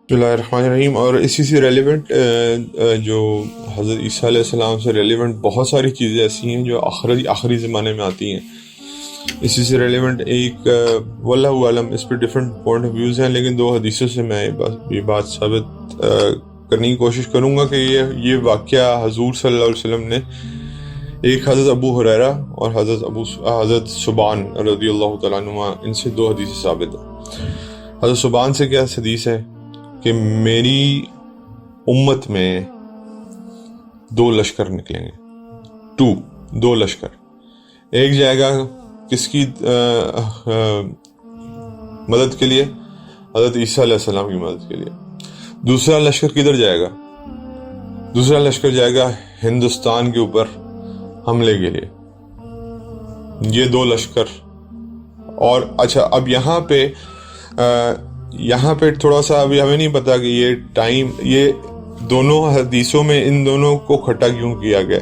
بسم اللہ الرحمن الرحیم. اور اسی سے ریلیونٹ جو حضرت عیسیٰ علیہ السلام سے ریلیونٹ بہت ساری چیزیں ایسی ہیں جو آخری زمانے میں آتی ہیں. اسی سے ریلیونٹ ایک واللہ عالم اس پہ ڈفرینٹ پوائنٹ آف ویوز ہیں، لیکن دو حدیثوں سے میں یہ بات ثابت کرنے کی کوشش کروں گا کہ یہ واقعہ حضور صلی اللہ علیہ وسلم نے ایک حضرت ابو ہریرہ اور حضرت ثوبان رضی اللہ تعالیٰ عنہ، ان سے دو حدیثیں ثابت ہیں. حضرت ثوبان سے کیا حدیث ہے کہ میری امت میں دو لشکر نکلیں گے، دو لشکر. ایک جائے گا کس کی مدد کے لیے؟ حضرت عیسیٰ علیہ السلام کی مدد کے لیے. دوسرا لشکر کدھر جائے گا؟ دوسرا لشکر جائے گا ہندوستان کے اوپر حملے کے لیے. یہ دو لشکر. اور اچھا، اب یہاں پہ تھوڑا سا ابھی ہمیں نہیں پتا کہ یہ دونوں حدیثوں میں ان دونوں کو کھٹا کیوں کیا گیا.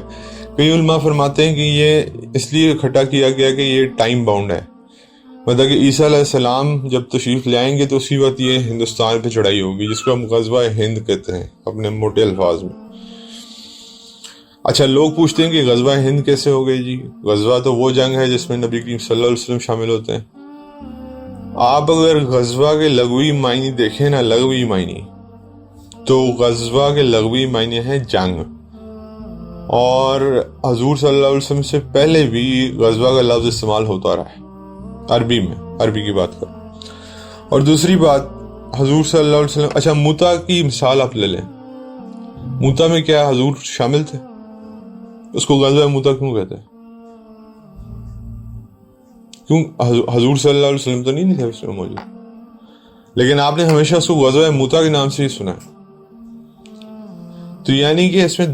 کئی علماء فرماتے ہیں کہ یہ اس لیے کھٹا کیا گیا کہ یہ ٹائم باؤنڈ ہے، مطلب کہ عیسیٰ علیہ السلام جب تشریف لائیں گے تو اسی وقت یہ ہندوستان پہ چڑھائی ہوگی، جس کو ہم غزوہ ہند کہتے ہیں اپنے موٹے الفاظ میں. اچھا، لوگ پوچھتے ہیں کہ غزوہ ہند کیسے ہو گئی جی؟ غزوہ تو وہ جنگ ہے جس میں نبی کریم صلی اللہ علیہ وسلم شامل ہوتے ہیں. آپ اگر غزوہ کے لغوی معنی دیکھیں نا، لغوی معنی، تو غزوہ کے لغوی معنی ہے جنگ. اور حضور صلی اللہ علیہ وسلم سے پہلے بھی غزوہ کا لفظ استعمال ہوتا رہا ہے عربی میں، عربی کی بات کر. اور دوسری بات، حضور صلی اللہ علیہ وسلم، اچھا موتا کی مثال آپ لے لیں. موتا میں کیا حضور شامل تھے؟ اس کو غزوہ موتا کیوں کہتے ہیں؟ کیوں؟ حضور صلی اللہ علیہ وسلم تو نہیں تھے اس میں موجود، لیکن آپ نے ہمیشہ اس کو غزوہ موتا کے نام سے ہی سنا ہے. تو یعنی کہ اس میں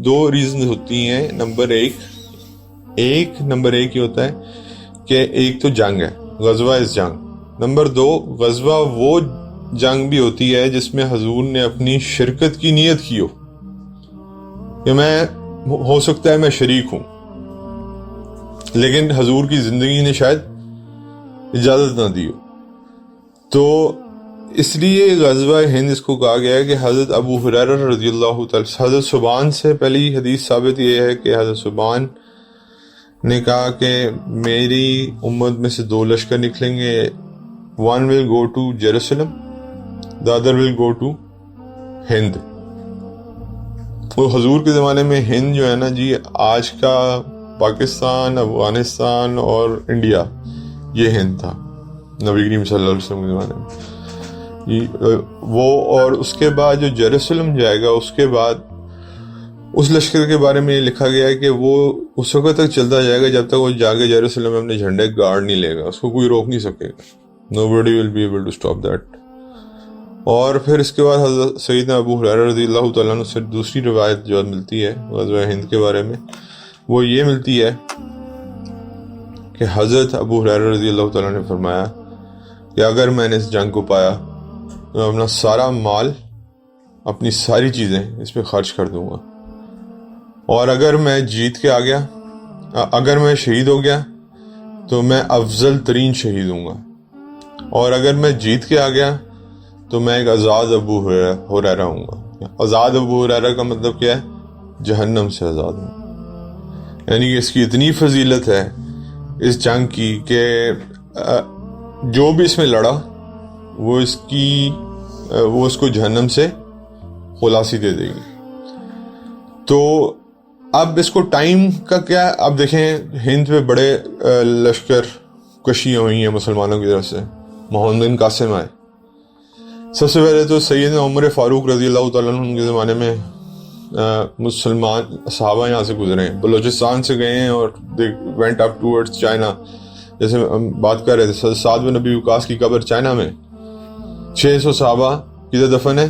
دو ریزن ہوتی ہیں. نمبر ایک یہ ہوتا ہے کہ ایک تو جنگ ہے، غزوہ اس جنگ. نمبر دو، غزوہ وہ جنگ بھی ہوتی ہے جس میں حضور نے اپنی شرکت کی نیت کی ہو کہ ہو سکتا ہے میں شریک ہوں، لیکن حضور کی زندگی نے شاید اجازت نہ دی ہو. تو اس لیے غزوہ ہند اس کو کہا گیا ہے کہ حضرت ابو ہریرہ رضی اللہ تعالی، حضرت ثوبان سے پہلی حدیث ثابت یہ ہے کہ حضرت ثوبان نے کہا کہ میری امت میں سے دو لشکر نکلیں گے. one will go to Jerusalem, the other will go to ہند. وہ حضور کے زمانے میں ہند جو ہے نا جی، آج کا پاکستان، افغانستان اور انڈیا، یہ ہند تھا نبی کریم صلی اللہ علیہ وسلم کے زمانے میں. وہ اور اس کے بعد جو جیروسلم جائے گا، اس کے بعد اس لشکر کے بارے میں یہ لکھا گیا ہے کہ وہ اس وقت تک چلتا جائے گا جب تک وہ جا کے جیروسلم میں اپنے جھنڈے گاڑ نہیں لے گا. اس کو کوئی روک نہیں سکے گا. Nobody will be able to stop that. اور پھر اس کے بعد حضرت سیدنا ابو ہریرہ رضی اللہ تعالیٰ عنہ سے دوسری روایت جو ملتی ہے غزوہ ہند کے بارے میں، وہ یہ ملتی ہے کہ حضرت ابو ہریرہ رضی اللہ تعالیٰ نے فرمایا کہ اگر میں نے اس جنگ کو پایا تو میں اپنا سارا مال، اپنی ساری چیزیں اس پہ خرچ کر دوں گا. اور اگر میں جیت کے آ گیا، اگر میں شہید ہو گیا تو میں افضل ترین شہید ہوں گا. اور اگر میں جیت کے آ گیا تو میں ایک آزاد ابو ہریرہ ہوں گا. آزاد ابو ہریرہ کا مطلب کیا ہے؟ جہنم سے آزاد ہوں. یعنی کہ اس کی اتنی فضیلت ہے اس جنگ کی کہ جو بھی اس میں لڑا وہ اس کو جہنم سے خلاصی دے دے گی. تو اب اس کو ٹائم کا کیا، اب دیکھیں ہند پہ بڑے لشکر کشیاں ہوئی ہیں مسلمانوں کی طرف سے. محمد بن قاسم آئے. سب سے پہلے تو سیدنا عمر فاروق رضی اللہ تعالیٰ عنہ کے زمانے میں مسلمان صحابہ یہاں سے گزرے ہیں، بلوچستان سے گئے ہیں اور they went up towards China. جیسے ہم بات کر رہے تھے، سعد بن ابی وقاص کی قبر چائنا میں. 600 صحابہ کدھر دفن ہے؟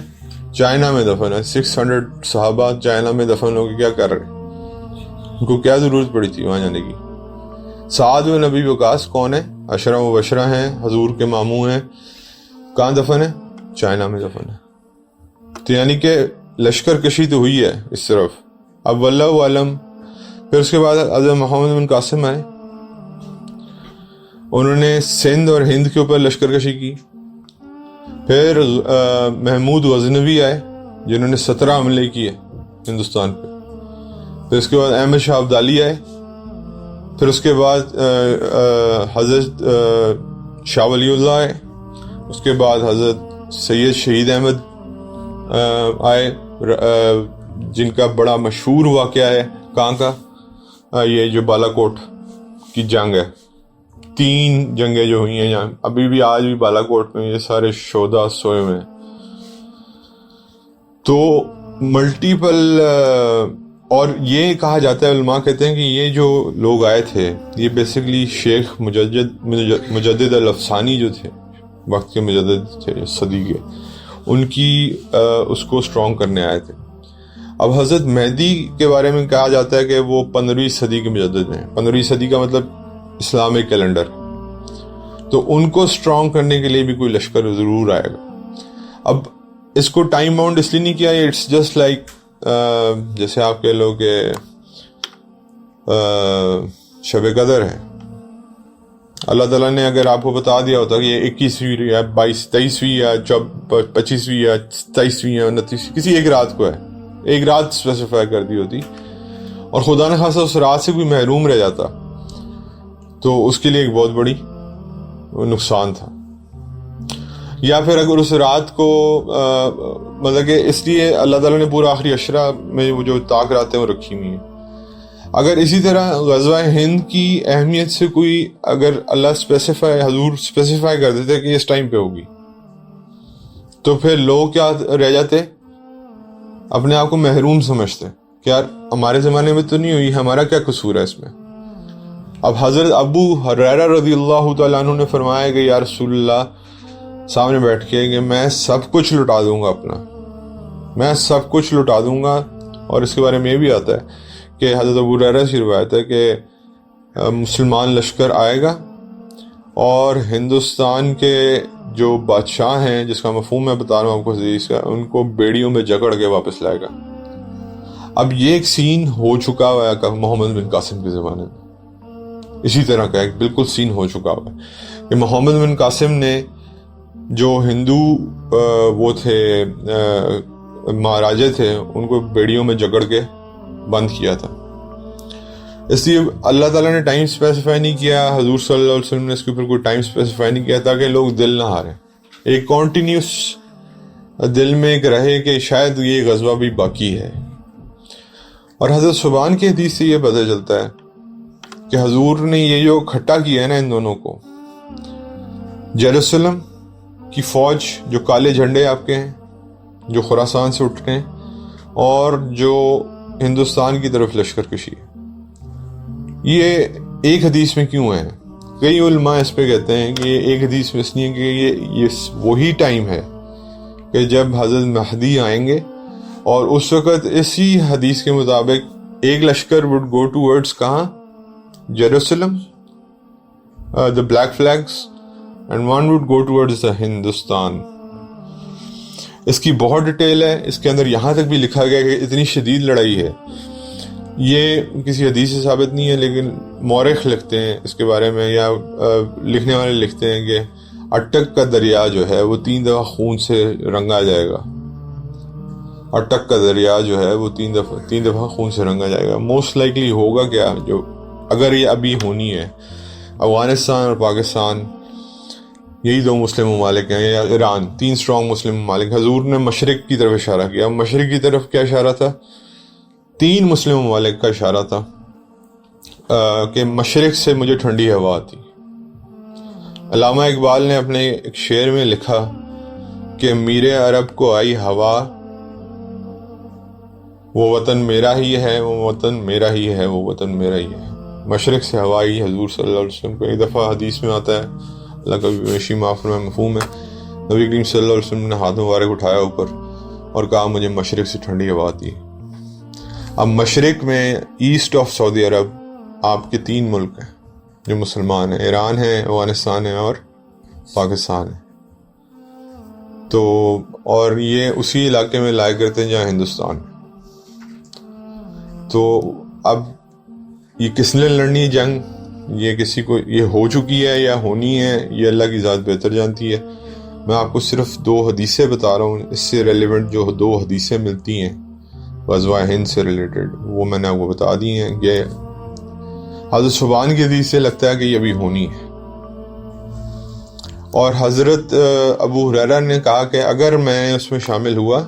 چائنا میں دفن ہے. 600 صحابہ چائنا میں دفن ہو کے کیا کر رہے؟ ان کو کیا ضرورت پڑی تھی وہاں جانے کی؟ سعد بن ابی وقاص کون ہے؟ عشرہ مبشرہ ہیں، حضور کے ماموں ہیں. کہاں دفن ہے؟ چائنا میں دفن ہے. تو یعنی کہ لشکر کشی تو ہوئی ہے اس طرف. اب واللہ عالم. پھر اس کے بعد حضرت محمد بن قاسم آئے، انہوں نے سندھ اور ہند کے اوپر لشکر کشی کی. پھر محمود غزنوی آئے جنہوں نے 17 حملے کیے ہندوستان پہ. پھر اس کے بعد احمد شاہ ابدالی آئے. پھر اس کے بعد حضرت شاہ ولی اللہ آئے. اس کے بعد حضرت سید شہید احمد آئے جن کا بڑا مشہور واقعہ ہے کہاں کا یہ جو بالا کوٹ کی جنگ ہے. 3 جنگیں جو ہوئی ہیں یہاں ابھی بھی آج بھی بالا کوٹ میں یہ سارے شہداء سوئے ہوئے ہیں. تو ملٹیپل اور یہ کہا جاتا ہے علماء کہتے ہیں کہ یہ جو لوگ آئے تھے یہ بیسیکلی شیخ مجدد الافسانی جو تھے وقت کے مجدد تھے صدی کے ان کی اس کو اسٹرانگ کرنے آئے تھے. اب حضرت مہدی کے بارے میں کہا جاتا ہے کہ وہ 15ویں صدی کے مجدد ہیں. 15ویں صدی کا مطلب اسلامک کیلنڈر. تو ان کو اسٹرانگ کرنے کے لیے بھی کوئی لشکر ضرور آئے گا. اب اس کو ٹائم باؤنڈ اس لیے نہیں کیا, اٹس جسٹ لائک جیسے آپ کہہ لو کہ شب قدر ہے. اللہ تعالیٰ نے اگر آپ کو بتا دیا ہوتا کہ یہ 21ویں یا 23ویں یا 25ویں یا 27ویں یا 29ویں کسی ایک رات کو ہے, ایک رات اسپیسیفائی کر دی ہوتی اور خدا نہ خاصا اس رات سے کوئی محروم رہ جاتا تو اس کے لیے ایک بہت بڑی نقصان تھا. یا پھر اگر اس رات کو مطلب کہ اس لیے اللہ تعالیٰ نے پورا آخری عشرہ میں وہ جو طاق راتیں وہ رکھی ہوئی ہیں. اگر اسی طرح غزوہ ہند کی اہمیت سے کوئی اگر اللہ حضور اسپیسیفائی کر دیتے کہ اس ٹائم پہ ہوگی تو پھر لوگ کیا رہ جاتے, اپنے آپ کو محروم سمجھتے کہ یار ہمارے زمانے میں تو نہیں ہوئی, ہمارا کیا قصور ہے اس میں. اب حضرت ابو ہریرہ رضی اللہ تعالیٰ عنہ نے فرمایا کہ یا رسول اللہ سامنے بیٹھ کے کہ میں سب کچھ لٹا دوں گا اپنا, میں سب کچھ لٹا دوں گا. اور اس کے بارے میں یہ بھی آتا ہے کہ حضرت ابو ہریرہ سے روایت ہے کہ مسلمان لشکر آئے گا اور ہندوستان کے جو بادشاہ ہیں جس کا مفہوم میں بتا رہا ہوں آپ کو حدیث کا, ان کو بیڑیوں میں جکڑ کے واپس لائے گا. اب یہ ایک سین ہو چکا ہوا ہے محمد بن قاسم کے زمانے میں, اسی طرح کا ایک بالکل سین ہو چکا ہوا ہے کہ محمد بن قاسم نے جو ہندو وہ تھے مہاراجے تھے ان کو بیڑیوں میں جکڑ کے بند کیا تھا. اس لیے اللہ تعالیٰ نے ٹائم اسپیسیفائی نہیں کیا, حضور صلی اللہ علیہ وسلم نے اس کے اوپر کوئی ٹائم اسپیسیفائی نہیں کیا تاکہ لوگ دل نہ ہاریں, ایک کانٹینیوس دل میں ایک رہے کہ شاید یہ غزوہ بھی باقی ہے. اور حضرت صبحان کی حدیث سے یہ پتہ چلتا ہے کہ حضور نے یہ جو کھٹا کیا ہے نا ان دونوں کو, یروشلم کی فوج جو کالے جھنڈے آپ کے ہیں جو خراسان سے اٹھ رہے ہیں اور جو ہندوستان کی طرف لشکر کشی ہے, یہ ایک حدیث میں کیوں ہے؟ کئی علماء اس پہ کہتے ہیں کہ یہ ایک حدیث میں اس لیے کہ یہ وہی ٹائم ہے کہ جب حضرت مہدی آئیں گے اور اس وقت اسی حدیث کے مطابق ایک لشکر would go towards کہاں, یروشلم, the black flags, and one would go towards the Hindustan. اس کی بہت ڈیٹیل ہے, اس کے اندر یہاں تک بھی لکھا گیا کہ اتنی شدید لڑائی ہے. یہ کسی حدیث سے ثابت نہیں ہے لیکن مورخ لکھتے ہیں اس کے بارے میں, یا لکھنے والے لکھتے ہیں کہ اٹک کا دریا جو ہے وہ 3 دفعہ خون سے رنگا جائے گا. اٹک کا دریا جو ہے وہ 3 دفعہ خون سے رنگا جائے گا. موسٹ لائکلی ہوگا کیا, جو اگر یہ ابھی ہونی ہے, افغانستان اور پاکستان یہی 2 مسلم ممالک ہیں, یا ایران, 3 اسٹرانگ مسلم ممالک. حضور نے مشرق کی طرف اشارہ کیا. مشرق کی طرف کیا اشارہ تھا؟ 3 مسلم ممالک کا اشارہ تھا کہ مشرق سے مجھے ٹھنڈی ہوا آتی. علامہ اقبال نے اپنے ایک شعر میں لکھا کہ میر عرب کو آئی ہوا, وہ وطن میرا ہی ہے, وہ وطن میرا ہی ہے, وہ وطن میرا ہی ہے. مشرق سے ہوا آئی حضور صلی اللہ علیہ وسلم کو. ایک دفعہ حدیث میں آتا ہے, اللہ کا بیشی معاف میں مفہوم ہے, نبی کریم صلی اللہ علیہ وسلم نے ہاتھ مبارک اٹھایا اوپر اور کہا مجھے مشرق سے ٹھنڈی ہوا آتی ہے. اب مشرق میں ایسٹ آف سعودی عرب آپ کے 3 ملک ہیں جو مسلمان ہیں, ایران ہے, افغانستان ہے اور پاکستان ہے. تو اور یہ اسی علاقے میں لایا کرتے ہیں جہاں ہندوستان. تو اب یہ کس نے لڑنی ہے جنگ, یہ کسی کو یہ ہو چکی ہے یا ہونی ہے, یہ اللہ کی ذات بہتر جانتی ہے. میں آپ کو صرف 2 حدیثیں بتا رہا ہوں، اس سے ریلیونٹ جو 2 حدیثیں ملتی ہیں غزوہ ہند سے ریلیٹڈ، وہ میں نے آپ کو بتا دی ہیں. یہ حضرت صبحان کی حدیث سے لگتا ہے کہ یہ ابھی ہونی ہے. اور حضرت ابو ہریرہ نے کہا کہ اگر میں اس میں شامل ہوا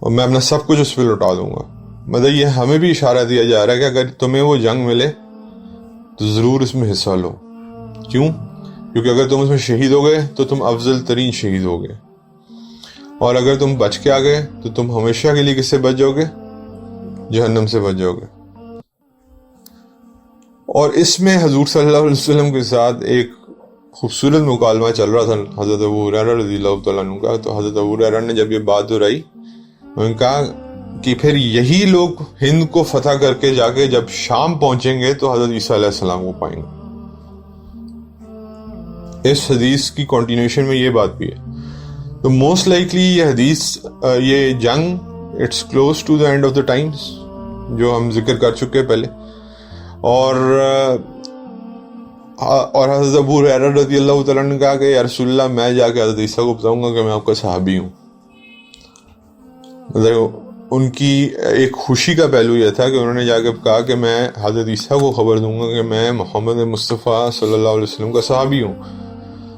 اور میں اپنا سب کچھ اس پہ لوٹا دوں گا. مطلب یہ ہمیں بھی اشارہ دیا جا رہا ہے کہ اگر تمہیں وہ جنگ ملے تو ضرور اس میں حصہ لو. کیوں؟ کیونکہ اگر تم اس میں شہید ہو گئے تو تم افضل ترین شہید ہو گئے، اور اگر تم بچ کے آ گئے تو تم ہمیشہ کے لیے کس سے بچ جاؤ گے؟ جہنم سے بچ جاؤ گے. اور اس میں حضور صلی اللہ علیہ وسلم کے ساتھ ایک خوبصورت مکالمہ چل رہا تھا حضرت ابو ہریرہ رضی اللہ تعالیٰ عنہ کا. تو حضرت ابو ہریرہ نے جب یہ بات دہرائی، انہوں نے کہا کہ پھر یہی لوگ ہند کو فتح کر کے جا کے جب شام پہنچیں گے تو حضرت عیسیٰ علیہ السلام کو پائیں گے. اس حدیث کی کنٹینیوشن میں یہ بات بھی ہے. تو موسٹ لائکلی یہ حدیث، یہ جنگ it's close to the end of the times, جو ہم ذکر کر چکے پہلے. اور حضرت ابو ہریرہ رضی اللہ تعالیٰ نے کہا کہ یا رسول اللہ، میں جا کے حضرت عیسیٰ کو بتاؤں گا کہ میں آپ کا صحابی ہوں. ان کی ایک خوشی کا پہلو یہ تھا کہ انہوں نے جا کے کہا کہ میں حضرت عیسیٰ کو خبر دوں گا کہ میں محمد مصطفیٰ صلی اللہ علیہ وسلم کا صحابی ہوں.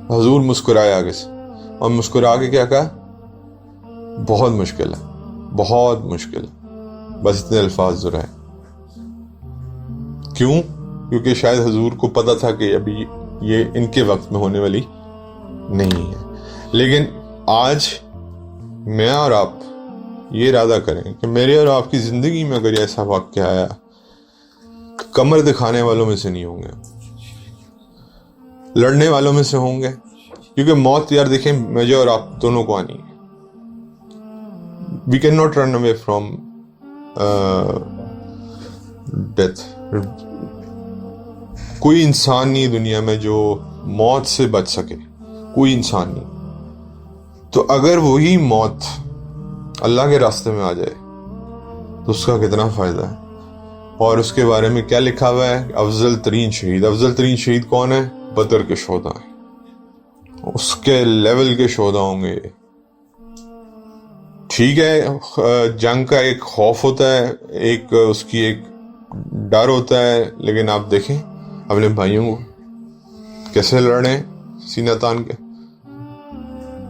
حضور مسکرائے آگے سے، اور مسکرا کے کیا کہا؟ بہت مشکل ہے، بہت مشکل ہے، بس اتنے الفاظ دہرائے. کیوں؟ کیونکہ شاید حضور کو پتہ تھا کہ ابھی یہ ان کے وقت میں ہونے والی نہیں ہے. لیکن آج میں اور آپ یہ ارادہ کریں کہ میرے اور آپ کی زندگی میں اگر ایسا واقعہ آیا تو کمر دکھانے والوں میں سے نہیں ہوں گے، لڑنے والوں میں سے ہوں گے. کیونکہ موت یار دیکھیں مجھے اور آپ دونوں کو آنی ہے. We can not run away from death. کوئی انسان نہیں دنیا میں جو موت سے بچ سکے، کوئی انسان نہیں. تو اگر وہی موت اللہ کے راستے میں آ جائے تو اس کا کتنا فائدہ ہے. اور اس کے بارے میں کیا لکھا ہوا ہے؟ افضل ترین شہید. افضل ترین شہید کون ہے؟ بدر کے شہداء ہیں. اس کے لیول کے شہداء ہوں گے. ٹھیک ہے، جنگ کا ایک خوف ہوتا ہے، ایک اس کی ایک ڈر ہوتا ہے، لیکن آپ دیکھیں اپنے بھائیوں کو کیسے لڑے سینہ تان کے.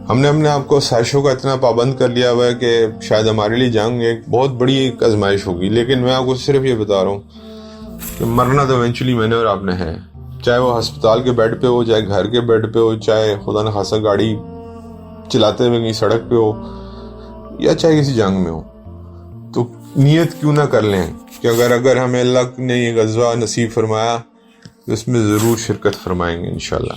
ہم نے اپنے آپ کو سائشوں کا اتنا پابند کر لیا ہوا ہے کہ شاید ہمارے لیے جنگ ایک بہت بڑی ایک آزمائش ہوگی. لیکن میں آپ کو صرف یہ بتا رہا ہوں کہ مرنا تو ایونچولی میں نے اور آپ نے ہے، چاہے وہ ہسپتال کے بیڈ پہ ہو، چاہے گھر کے بیڈ پہ ہو، چاہے خدا نہ خاصا گاڑی چلاتے ہوئے کہیں سڑک پہ ہو، یا چاہے کسی جنگ میں ہو. تو نیت کیوں نہ کر لیں کہ اگر ہمیں اللہ نے یہ غزوہ نصیب فرمایا تو اس میں ضرور شرکت فرمائیں گے انشاءاللہ.